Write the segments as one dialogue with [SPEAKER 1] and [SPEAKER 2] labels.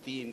[SPEAKER 1] 3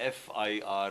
[SPEAKER 1] FIR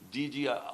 [SPEAKER 1] DG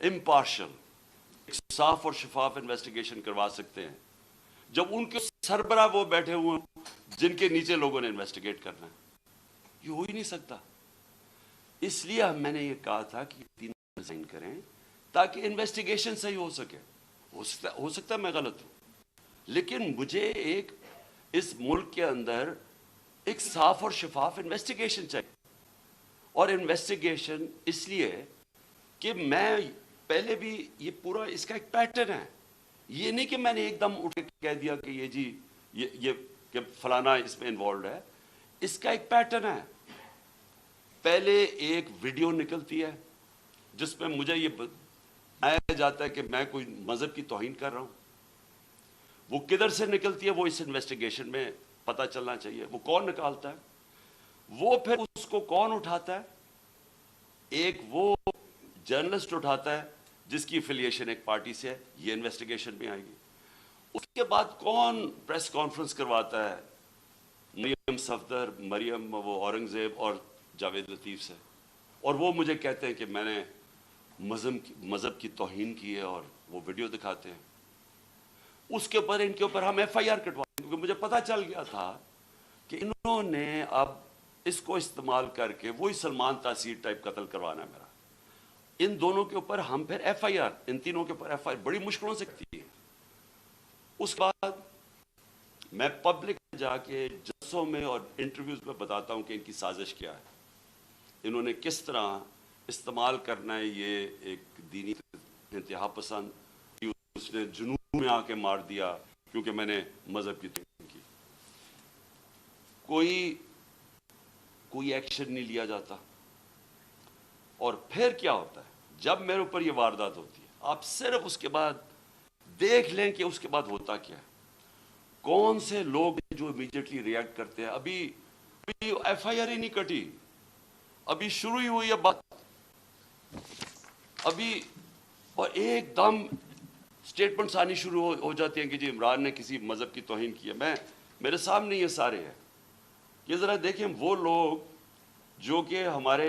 [SPEAKER 1] impartial صاف اور شفاف انویسٹیگیشن کروا سکتے ہیں جب ان کے سربراہ وہ بیٹھے ہوئے ہیں جن کے نیچے لوگوں نے انویسٹیگیٹ کرنا ہے؟ یہ ہو ہی نہیں سکتا. اس لیے میں نے یہ کہا تھا کہ تینوں ریزائن کریں تاکہ انویسٹیگیشن صحیح ہو سکے. ہو سکتا ہے میں غلط ہوں, لیکن مجھے ایک اس ملک کے اندر ایک صاف اور شفاف انویسٹیگیشن چاہیے. اور انویسٹیگیشن اس لیے کہ میں پہلے بھی یہ پورا اس کا ایک پیٹرن ہے. یہ نہیں کہ میں نے ایک دم اٹھ کے کہہ دیا کہ یہ جی یہ کہ فلانا اس میں انوالوڈ ہے. اس کا ایک پیٹرن ہے. پہلے ایک ویڈیو نکلتی ہے جس میں مجھے یہ بتایا جاتا ہے کہ میں کوئی مذہب کی توہین کر رہا ہوں. وہ کدھر سے نکلتی ہے وہ اس انویسٹیگیشن میں پتہ چلنا چاہیے. وہ کون نکالتا ہے, وہ پھر اس کو کون اٹھاتا ہے؟ ایک وہ جرنلسٹ اٹھاتا ہے جس کی افیلیشن ایک پارٹی سے ہے, یہ انویسٹیگیشن میں آئے گی. اس کے بعد کون پریس کانفرنس کرواتا ہے؟ مریم صفدر, مریم وہ اورنگزیب اور جاوید لطیف سے, اور وہ مجھے کہتے ہیں کہ میں نے مذہب کی توہین کی ہے اور وہ ویڈیو دکھاتے ہیں. اس کے اوپر ان کے اوپر ہم ایف آئی آر کٹوائیں, کیونکہ مجھے پتا چل گیا تھا کہ انہوں نے اب اس کو استعمال کر کے وہی سلمان تاثیر ٹائپ قتل کروانا ہے میرا. ان دونوں کے اوپر ہم پھر ایف آئی آر, ان تینوں کے اوپر ایف آئی آر بڑی مشکلوں سے کرتی ہے. اس کے بعد میں پبلک جا کے جلسوں میں اور انٹرویوز میں بتاتا ہوں کہ ان کی سازش کیا ہے, انہوں نے کس طرح استعمال کرنا ہے یہ ایک دینی انتہا پسند. اس نے جنوب میں آ کے مار دیا کیونکہ میں نے مذہب کی توہین کی. کوئی ایکشن نہیں لیا جاتا. اور پھر کیا ہوتا ہے جب میرے اوپر یہ واردات ہوتی ہے, آپ صرف اس کے بعد دیکھ لیں کہ اس کے بعد ہوتا کیا ہے. کون سے لوگ جو امیڈیٹلی ریئیکٹ کرتے ہیں. ابھی ایف آئی آر ہی نہیں کٹی, ابھی شروع ہی ہوئی ہے بات ابھی, اور ایک دم سٹیٹمنٹس آنی شروع ہو جاتی ہیں کہ جی عمران نے کسی مذہب کی توہین کی ہے. میرے سامنے یہ سارے ہیں. یہ ذرا دیکھیں وہ لوگ جو کہ ہمارے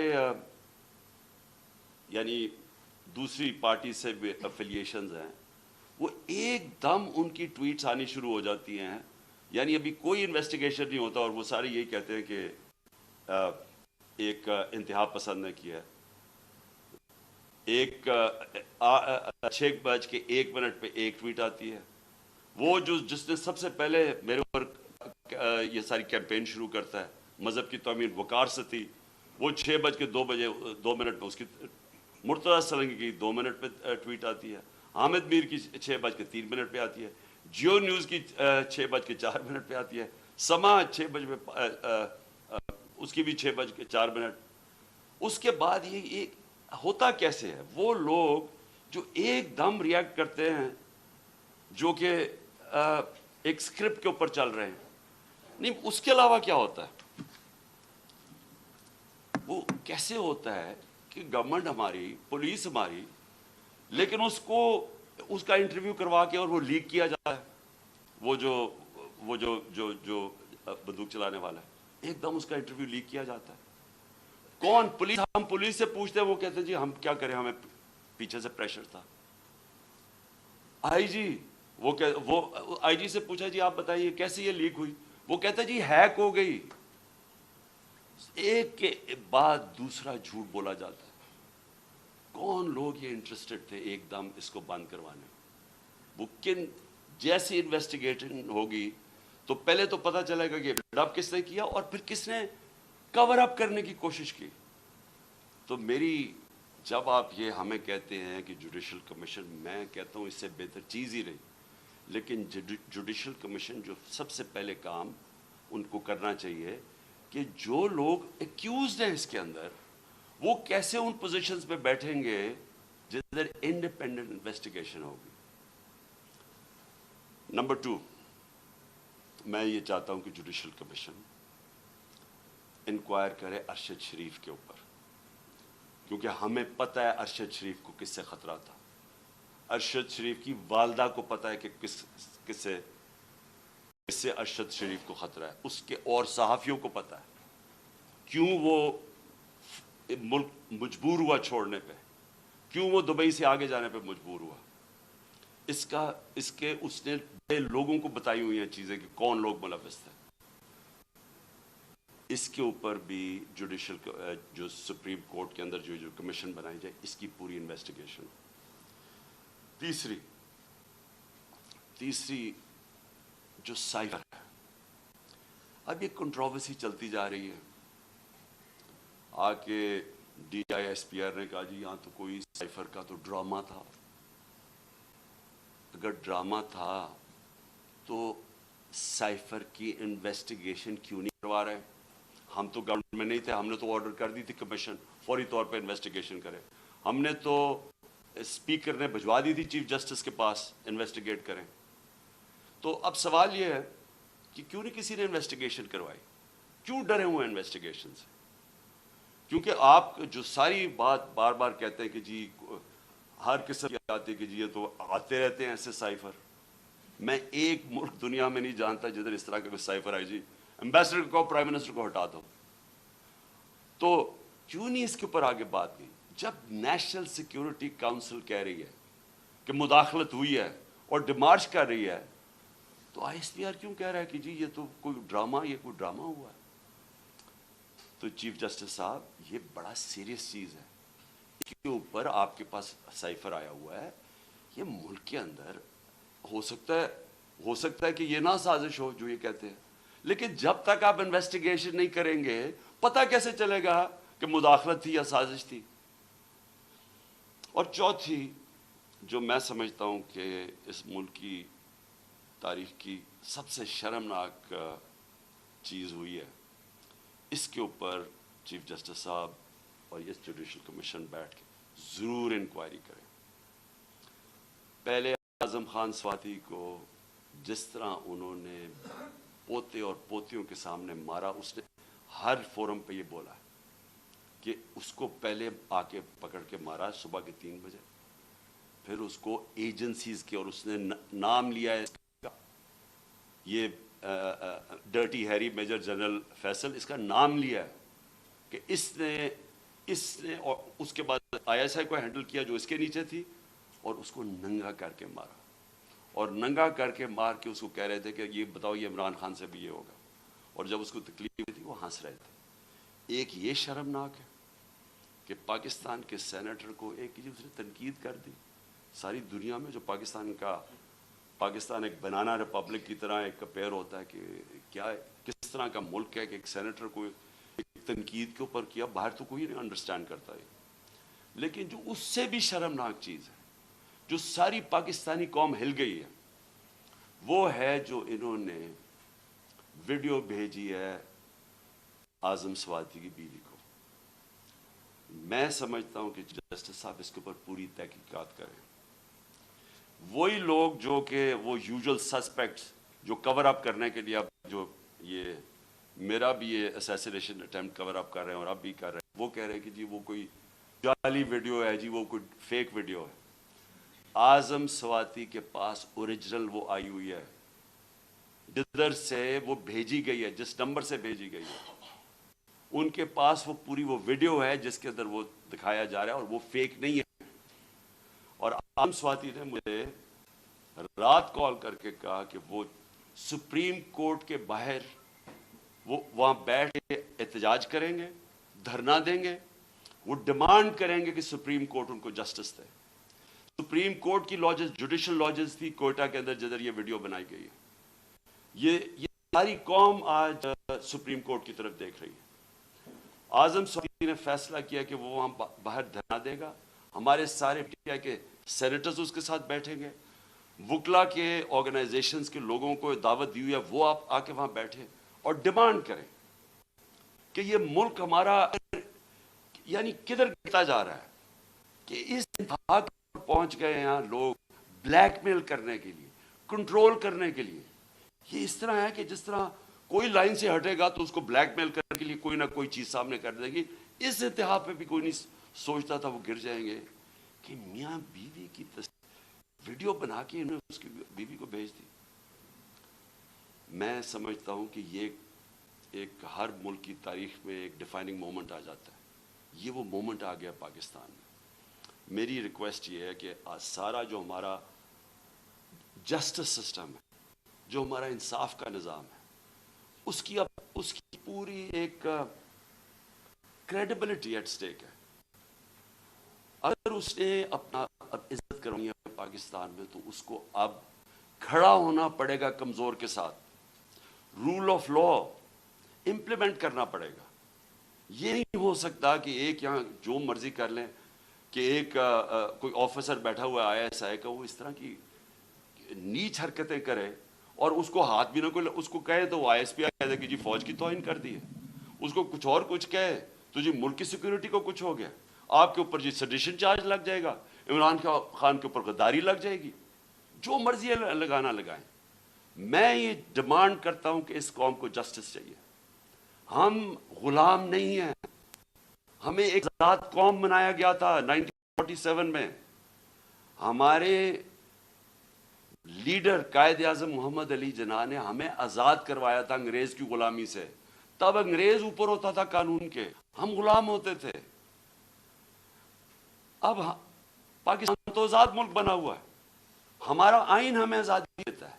[SPEAKER 1] یعنی دوسری پارٹی سے افیلیشنز ہیں, وہ ایک دم ان کی ٹویٹس آنی شروع ہو جاتی ہیں. یعنی ابھی کوئی انویسٹیگیشن نہیں ہوتا اور وہ سارے یہی کہتے ہیں کہ ایک انتہا پسند نے کیا ہے. ایک 6:01 پہ ایک ٹویٹ آتی ہے, وہ جس نے سب سے پہلے میرے اوپر یہ ساری کیمپین شروع کرتا ہے مذہب کی توہین, وقار ستی, وہ 6:02 پہ اس کی مرتضیٰ سلنگی کی 2 منٹ پہ ٹویٹ آتی ہے. حامد میر کی 6:03 پہ آتی ہے. جیو نیوز کی 6:04 پہ آتی ہے. سما 6 بجے اس کی بھی 6:04. اس کے بعد یہ ہوتا کیسے ہے؟ وہ لوگ جو ایک دم ریئیکٹ کرتے ہیں جو کہ ایک سکرپٹ کے اوپر چل رہے ہیں. نہیں, اس کے علاوہ کیا ہوتا ہے؟ وہ کیسے ہوتا ہے کہ گورنمنٹ ہماری, پولیس ہماری, لیکن اس کا انٹرویو کروا کے اور وہ لیک کیا جاتا ہے. وہ جو بندوق چلانے والا ہے, ایک دم اس کا انٹرویو لیک کیا جاتا ہے. کون؟ پولیس. ہم پولیس سے پوچھتے ہیں, وہ کہتے ہیں جی ہم کیا کریں, ہمیں پیچھے سے پریشر تھا. آئی جی وہ آئی جی سے پوچھا جی آپ بتائیے کیسے یہ لیک ہوئی, وہ کہتا ہے جی ہیک ہو گئی. ایک کے بعد دوسرا جھوٹ بولا جاتا ہے. کون لوگ یہ انٹرسٹڈ تھے ایک دم اس کو بند کروانے؟ وہ کن جیسی انویسٹیگیشن ہوگی تو پہلے تو پتہ چلے گا کہ ڈب کس نے کیا اور پھر کس نے کور اپ کرنے کی کوشش کی. تو جب آپ یہ ہمیں کہتے ہیں کہ جوڈیشل کمیشن, میں کہتا ہوں اس سے بہتر چیز ہی رہی. لیکن جوڈیشل کمیشن جو سب سے پہلے کام ان کو کرنا چاہیے کہ جو لوگ ایکیوزڈ ہیں اس کے اندر, وہ کیسے ان پوزیشنز پہ بیٹھیں گے جدھر انڈیپینڈنٹ انویسٹیگیشن ہوگی. نمبر 2, میں یہ چاہتا ہوں کہ جوڈیشل کمیشن انکوائر کرے ارشد شریف کے اوپر, کیونکہ ہمیں پتہ ہے ارشد شریف کو کس سے خطرہ تھا. ارشد شریف کی والدہ کو پتہ ہے کہ کس سے ارشد شریف کو خطرہ ہے. اس کے اور صحافیوں کو پتہ ہے کیوں وہ ملک مجبور ہوا چھوڑنے پہ. کیوں وہ دبئی سے آگے جانے پہ مجبور ہوا؟ اس نے بڑے لوگوں کو بتائی ہوئی ہیں چیزیں کہ کون لوگ ملوث تھے. اس کے اوپر بھی جوڈیشل جو سپریم کورٹ کے اندر جو کمیشن بنائی جائے اس کی پوری انویسٹیگیشن. تیسری جو سائفر ہے، اب یہ کنٹروورسی چلتی جا رہی ہے. آ کے D I S P R نے کہا جی یہاں تو کوئی سائفر کا تو ڈرامہ تھا. اگر ڈرامہ تھا تو سائفر کی انویسٹیگیشن کیوں نہیں کروا رہے؟ ہم تو گورنمنٹ میں نہیں تھے، ہم نے تو آرڈر کر دی تھی کمیشن فوری طور پہ انویسٹیگیشن کرے. ہم نے تو اسپیکر نے بھجوا دی تھی چیف جسٹس کے پاس انویسٹیگیٹ کریں. تو اب سوال یہ ہے کہ کیوں نہیں کسی نے انویسٹیگیشن کروائی؟ کیوں ڈرے ہوئے ہیں انویسٹیگیشن سے؟ کیونکہ آپ جو ساری بات بار بار کہتے ہیں کہ جی ہر قسم کی آتی ہے کہ جی یہ تو آتے رہتے ہیں ایسے سائفر. میں ایک ملک دنیا میں نہیں جانتا جدھر اس طرح کا کوئی سائفر آئی جی امبیسڈر کو پرائم منسٹر کو ہٹا دو. تو کیوں نہیں اس کے اوپر آگے بات کی؟ جب نیشنل سیکیورٹی کاؤنسل کہہ رہی ہے کہ مداخلت ہوئی ہے اور ڈیمارچ کر رہی ہے، تو آئی ایس پی آر کیوں کہہ رہا ہے کہ جی یہ تو کوئی ڈرامہ ہوا ہے؟ تو چیف جسٹس صاحب یہ بڑا سیریس چیز ہے. اس کے اوپر آپ کے پاس سائفر آیا ہوا ہے. یہ ملک کے اندر ہو سکتا ہے کہ یہ نہ سازش ہو جو یہ کہتے ہیں، لیکن جب تک آپ انویسٹیگیشن نہیں کریں گے پتہ کیسے چلے گا کہ مداخلت تھی یا سازش تھی؟ اور چوتھی جو میں سمجھتا ہوں کہ اس ملک کی تاریخ کی سب سے شرمناک چیز ہوئی ہے، اس کے اوپر چیف جسٹس صاحب اور یہ جوڈیشل کمیشن بیٹھ کے ضرور انکوائری کریں. پہلے اعظم خان سواتی کو جس طرح انہوں نے پوتے اور پوتیوں کے سامنے مارا، اس نے ہر فورم پہ یہ بولا ہے کہ اس کو پہلے آ کے پکڑ کے مارا صبح کے 3 بجے، پھر اس کو ایجنسیز کے، اور اس نے نام لیا ہے یہ dirty Harry major general Faisal, اس کا نام لیا ہے کہ اس نے اور اس کے بعد آئی ایس آئی کو ہینڈل کیا جو اس کے نیچے تھی، اور اس کو ننگا کر کے مارا. اور ننگا کر کے مار کے اس کو کہہ رہے تھے کہ یہ بتاؤ یہ عمران خان سے بھی یہ ہوگا. اور جب اس کو تکلیف ہوئی تھی وہ ہنس رہے تھے. ایک یہ شرمناک ہے کہ پاکستان کے سینیٹر کو ایک اس نے تنقید کر دی. ساری دنیا میں جو پاکستان ایک بنانا ریپبلک کی طرح ایک کمپیئر ہوتا ہے کہ کیا کس طرح کا ملک ہے کہ ایک سینیٹر کو ایک تنقید کے اوپر کیا. باہر تو کوئی نہیں انڈرسٹینڈ کرتا ہے. لیکن جو اس سے بھی شرمناک چیز ہے، جو ساری پاکستانی قوم ہل گئی ہے، وہ ہے جو انہوں نے ویڈیو بھیجی ہے اعظم سواتی کی بیوی کو. میں سمجھتا ہوں کہ جسٹس صاحب اس کے اوپر پوری تحقیقات کریں. وہی لوگ جو کہ وہ یوزول سسپیکٹس جو کور اپ کرنے کے لیے اب جو یہ میرا بھی یہ اسیسینیشن اٹیمپٹ کور اپ کر رہے ہیں اور اب بھی کر رہے ہیں، وہ کہہ رہے ہیں کہ جی وہ کوئی جعلی ویڈیو ہے، جی وہ کوئی فیک ویڈیو ہے. اعظم سواتی کے پاس اوریجنل وہ آئی ہوئی ہے، جدھر سے وہ بھیجی گئی ہے، جس نمبر سے بھیجی گئی ہے، ان کے پاس وہ پوری وہ ویڈیو ہے جس کے اندر وہ دکھایا جا رہا ہے، اور وہ فیک نہیں ہے. اور اعظم سواتی نے مجھے رات کال کر کے کہا کہ وہ سپریم کورٹ کے باہر وہ وہاں بیٹھ کے احتجاج کریں گے، دھرنا دیں گے، وہ ڈیمانڈ کریں گے کہ سپریم کورٹ ان کو جسٹس دے. سپریم کورٹ کی لاجز جوڈیشل لاجز تھی کوئٹہ کے اندر جدھر یہ ویڈیو بنائی گئی ہے. یہ ساری قوم آج سپریم کورٹ کی طرف دیکھ رہی ہے. اعظم سواتی نے فیصلہ کیا کہ وہ وہاں باہر دھرنا دے گا. ہمارے سارے PTI کے سینیٹرز اس کے ساتھ بیٹھیں گے. وکلا کے آرگنائزیشنز کے لوگوں کو دعوت دی ہوئی ہے، وہ آپ آ کے وہاں بیٹھیں اور ڈیمانڈ کریں کہ یہ ملک ہمارا یعنی کدھر گرتا جا رہا ہے کہ اس انتہا پر پہنچ گئے ہیں لوگ بلیک میل کرنے کے لیے، کنٹرول کرنے کے لیے. یہ اس طرح ہے کہ جس طرح کوئی لائن سے ہٹے گا تو اس کو بلیک میل کرنے کے لیے کوئی نہ کوئی چیز سامنے کر دے گی. اس انتہا پہ بھی کوئی نہیں سوچتا تھا وہ گر جائیں گے کہ میاں بیوی کی ویڈیو بنا کے انہوں نے اس کی بیوی کو بھیج دی. میں سمجھتا ہوں کہ یہ ایک ہر ملک کی تاریخ میں ایک ڈیفائننگ مومنٹ آ جاتا ہے. یہ وہ مومنٹ آ گیا پاکستان میں. میری ریکویسٹ یہ ہے کہ سارا جو ہمارا جسٹس سسٹم ہے، جو ہمارا انصاف کا نظام ہے، اس کی پوری ایک کریڈیبلٹی ایٹ سٹیک ہے. اگر اس نے اپنا اب عزت کرنی ہے پاکستان میں تو اس کو اب کھڑا ہونا پڑے گا کمزور کے ساتھ. رول آف لا امپلیمنٹ کرنا پڑے گا. یہ نہیں ہو سکتا کہ ایک یہاں جو مرضی کر لیں، کہ ایک کوئی آفیسر بیٹھا ہوا ہے ISI کا، وہ اس طرح کی نیچ حرکتیں کرے اور اس کو ہاتھ بھی نہ کوئی اس کو کہے تو وہ ISP کہہ دے کہ جی فوج کی توہین کر دی ہے. اس کو کچھ اور کچھ کہے تو جی ملک کی سیکورٹی کو کچھ ہو گیا. آپ کے اوپر جی سیڈیشن چارج لگ جائے گا، عمران خان کے اوپر غداری لگ جائے گی. جو مرضی لگانا لگائیں. میں یہ ڈیمانڈ کرتا ہوں کہ اس قوم کو جسٹس چاہیے. ہم غلام نہیں ہیں. ہمیں ایک آزاد قوم بنایا گیا تھا 1947 میں. ہمارے لیڈر قائد اعظم محمد علی جناح نے ہمیں آزاد کروایا تھا انگریز کی غلامی سے. تب انگریز اوپر ہوتا تھا قانون کے، ہم غلام ہوتے تھے. اب پاکستان تو آزاد ملک بنا ہوا ہے، ہمارا آئین ہمیں آزادی دیتا ہے.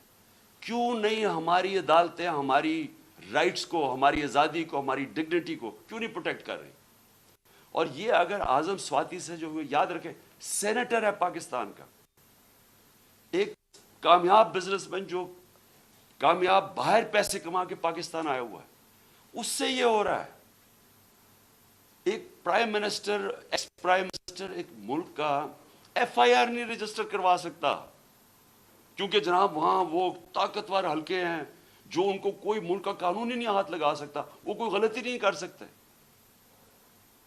[SPEAKER 1] کیوں نہیں ہماری عدالتیں ہماری رائٹس کو، ہماری آزادی کو، ہماری ڈگنیٹی کو کیوں نہیں پروٹیکٹ کر رہی؟ اور یہ اگر اعظم سواتی سے جو یاد رکھیں، سینیٹر ہے پاکستان کا، ایک کامیاب بزنس مین جو کامیاب باہر پیسے کما کے پاکستان آیا ہوا ہے، اس سے یہ ہو رہا ہے. ایک prime minister, ex prime minister ایک ملک کا FIR نہیں رجسٹر کروا سکتا کیونکہ جناب وہاں وہ طاقتور حلقے ہیں جو ان کو کوئی ملک کا قانون ہی نہیں ہاتھ لگا سکتا، وہ کوئی غلطی نہیں کر سکتے.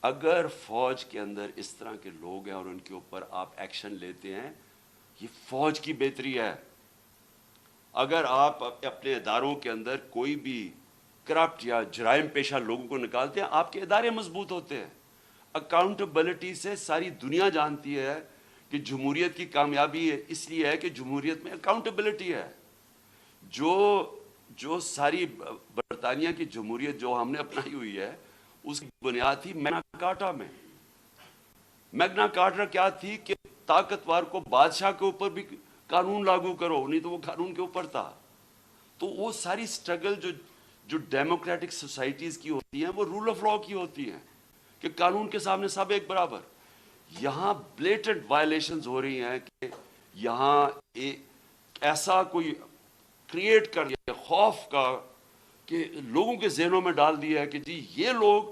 [SPEAKER 1] اگر فوج کے اندر اس طرح کے لوگ ہیں اور ان کے اوپر آپ ایکشن لیتے ہیں، یہ فوج کی بہتری ہے. اگر آپ اپنے اداروں کے اندر کوئی بھی کرپٹ یا جرائم پیشہ لوگوں کو نکالتے ہیں، آپ کے ادارے مضبوط ہوتے ہیں. اکاؤنٹیبلٹی سے ساری دنیا جانتی ہے کہ جمہوریت کی کامیابی اس لیے ہے کہ جمہوریت میں اکاؤنٹیبلٹی ہے. جو ساری برطانیہ کی جمہوریت جو ہم نے اپنائی ہوئی ہے، اس کی بنیاد تھی میگنا کارٹا میں. میگنا کارٹا کیا تھی کہ طاقتور کو بادشاہ کے اوپر بھی قانون لاگو کرو، نہیں تو وہ قانون کے اوپر تھا. تو وہ ساری سٹرگل جو ڈیموکریٹک سوسائٹیز کی ہوتی ہیں وہ رول آف لا کی ہوتی ہیں کہ قانون کے سامنے سب ایک برابر. یہاں بلیٹنٹ وائلیشنز ہو رہی ہیں کہ یہاں ایسا کوئی کریٹ کر دیا خوف کا کہ لوگوں کے ذہنوں میں ڈال دیا ہے کہ جی یہ لوگ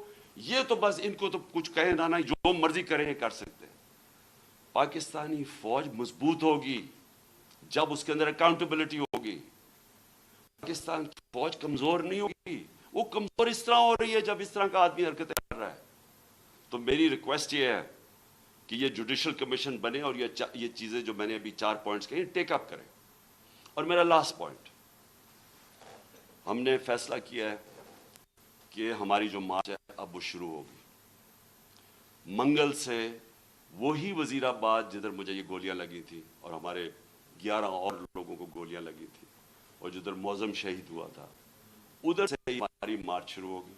[SPEAKER 1] یہ تو بس ان کو تو کچھ کہیں نہ جو مرضی کریں کر سکتے. پاکستانی فوج مضبوط ہوگی جب اس کے اندر اکاؤنٹیبلٹی ہوگی. پاکستان کی فوج کمزور نہیں ہوگی. وہ کمزور اس طرح ہو رہی ہے جب اس طرح کا آدمی حرکتیں کر رہا ہے. تو میری ریکویسٹ یہ ہے کہ یہ جوڈیشل کمیشن بنے اور یہ چیزیں جو میں نے ابھی 4 پوائنٹس کہی ٹیک اپ کریں. اور میرا لاسٹ پوائنٹ، ہم نے فیصلہ کیا ہے کہ ہماری جو مارچ ہے اب وہ شروع ہوگی. منگل سے وہی وزیر آباد جدھر مجھے یہ گولیاں لگی تھی اور ہمارے 11 اور لوگوں کو گولیاں لگی تھی اور جدھر معظم شہید ہوا تھا، ادھر سے ہی ہماری مارچ شروع ہوگی.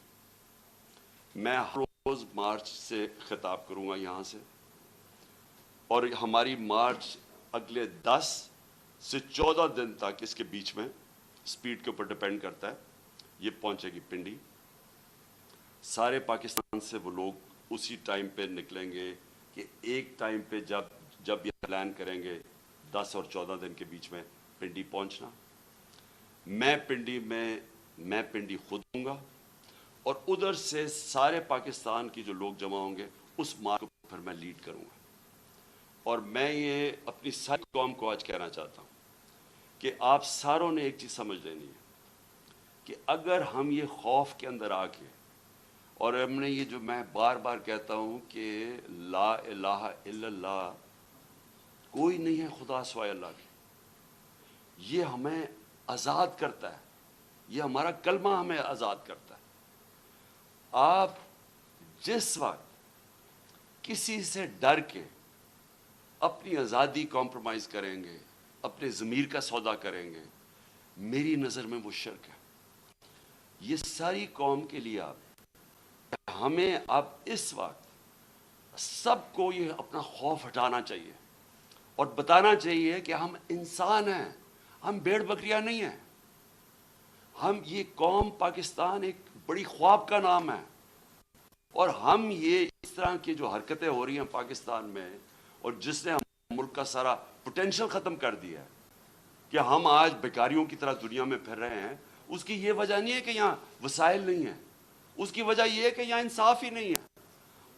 [SPEAKER 1] میں ہر روز مارچ سے خطاب کروں گا یہاں سے، اور ہماری مارچ اگلے 10 سے 14 دن تک، اس کے بیچ میں سپیڈ کے اوپر ڈیپینڈ کرتا ہے، یہ پہنچے گی پنڈی. سارے پاکستان سے وہ لوگ اسی ٹائم پہ نکلیں گے کہ ایک ٹائم پہ جب یہ پلان کریں گے 10 اور 14 دن کے بیچ میں پنڈی پہنچنا. میں پنڈی خود ہوں گا اور ادھر سے سارے پاکستان کی جو لوگ جمع ہوں گے اس مارچ کو پھر میں لیڈ کروں گا. اور میں یہ اپنی ساری قوم کو آج کہنا چاہتا ہوں کہ آپ ساروں نے ایک چیز سمجھ لینی ہے کہ اگر ہم یہ خوف کے اندر آ کے، اور ہم نے یہ جو میں بار بار کہتا ہوں کہ لا الہ الا اللہ، کوئی نہیں ہے خدا سوائے اللہ کے، یہ ہمیں آزاد کرتا ہے، یہ ہمارا کلمہ ہمیں آزاد کرتا ہے. آپ جس وقت کسی سے ڈر کے اپنی آزادی کمپرومائز کریں گے، اپنے ضمیر کا سودا کریں گے، میری نظر میں وہ شرک ہے. یہ ساری قوم کے لیے ہمیں اب اس وقت سب کو یہ اپنا خوف ہٹانا چاہیے اور بتانا چاہیے کہ ہم انسان ہیں، ہم بھیڑ بکریاں نہیں ہیں. ہم یہ قوم پاکستان ایک بڑی خواب کا نام ہے، اور ہم یہ اس طرح کی جو حرکتیں ہو رہی ہیں پاکستان میں، اور جس نے ہم ملک کا سارا پوٹینشل ختم کر دیا ہے کہ ہم آج بیکاریوں کی طرح دنیا میں پھر رہے ہیں، اس کی یہ وجہ نہیں ہے کہ یہاں وسائل نہیں ہیں، اس کی وجہ یہ ہے کہ یہاں انصاف ہی نہیں ہے،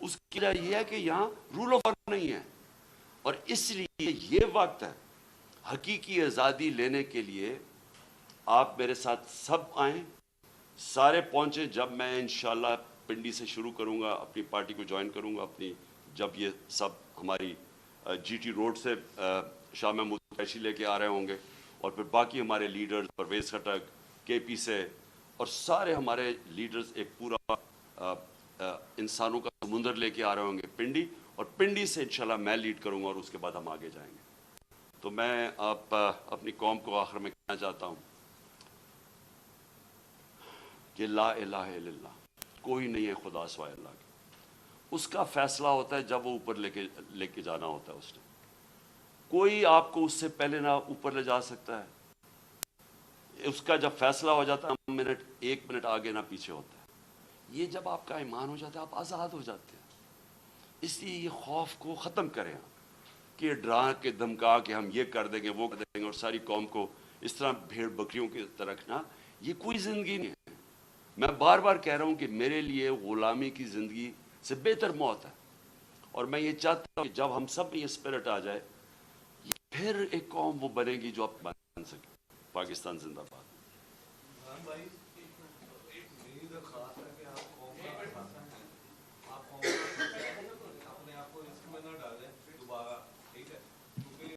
[SPEAKER 1] اس کی وجہ یہ ہے کہ یہاں رول آف لا نہیں ہے. اور اس لیے یہ وقت ہے حقیقی آزادی لینے کے لیے. آپ میرے ساتھ سب آئیں، سارے پہنچیں. جب میں انشاءاللہ پنڈی سے شروع کروں گا، اپنی پارٹی کو جوائن کروں گا، اپنی جب یہ سب ہماری جی ٹی روڈ سے شاہ محمود قریشی لے کے آ رہے ہوں گے، اور پھر باقی ہمارے لیڈرز پرویز خٹک، کے پی سے، اور سارے ہمارے لیڈرز ایک پورا انسانوں کا سمندر لے کے آ رہے ہوں گے پنڈی، اور پنڈی سے انشاءاللہ میں لیڈ کروں گا، اور اس کے بعد ہم آگے جائیں گے. تو میں اپنی قوم کو آخر میں کہنا چاہتا ہوں کہ لا الہ الا اللہ، کوئی نہیں ہے خدا سوائے اللہ کے. اس کا فیصلہ ہوتا ہے جب وہ اوپر لے کے جانا ہوتا ہے اس نے. کوئی آپ کو اس سے پہلے نہ اوپر لے جا سکتا ہے. اس کا جب فیصلہ ہو جاتا ہے ایک منٹ آگے نہ پیچھے ہوتا ہے. یہ جب آپ کا ایمان ہو جاتا ہے آپ آزاد ہو جاتے ہیں. اس لیے یہ خوف کو ختم کریں کہ ڈرا کے دھمکا کہ ہم یہ کر دیں گے وہ کر دیں گے اور ساری قوم کو اس طرح بھیڑ بکریوں کی طرح رکھنا، یہ کوئی زندگی نہیں ہے. میں بار بار کہہ رہا ہوں کہ میرے لیے غلامی کی زندگی سے بہتر موت ہے. اور میں یہ چاہتا ہوں کہ جب ہم سب میں یہ اسپرٹ آ جائے، پھر ایک قوم وہ بنے گی جو اب بن سکے. پاکستان زندہ باد.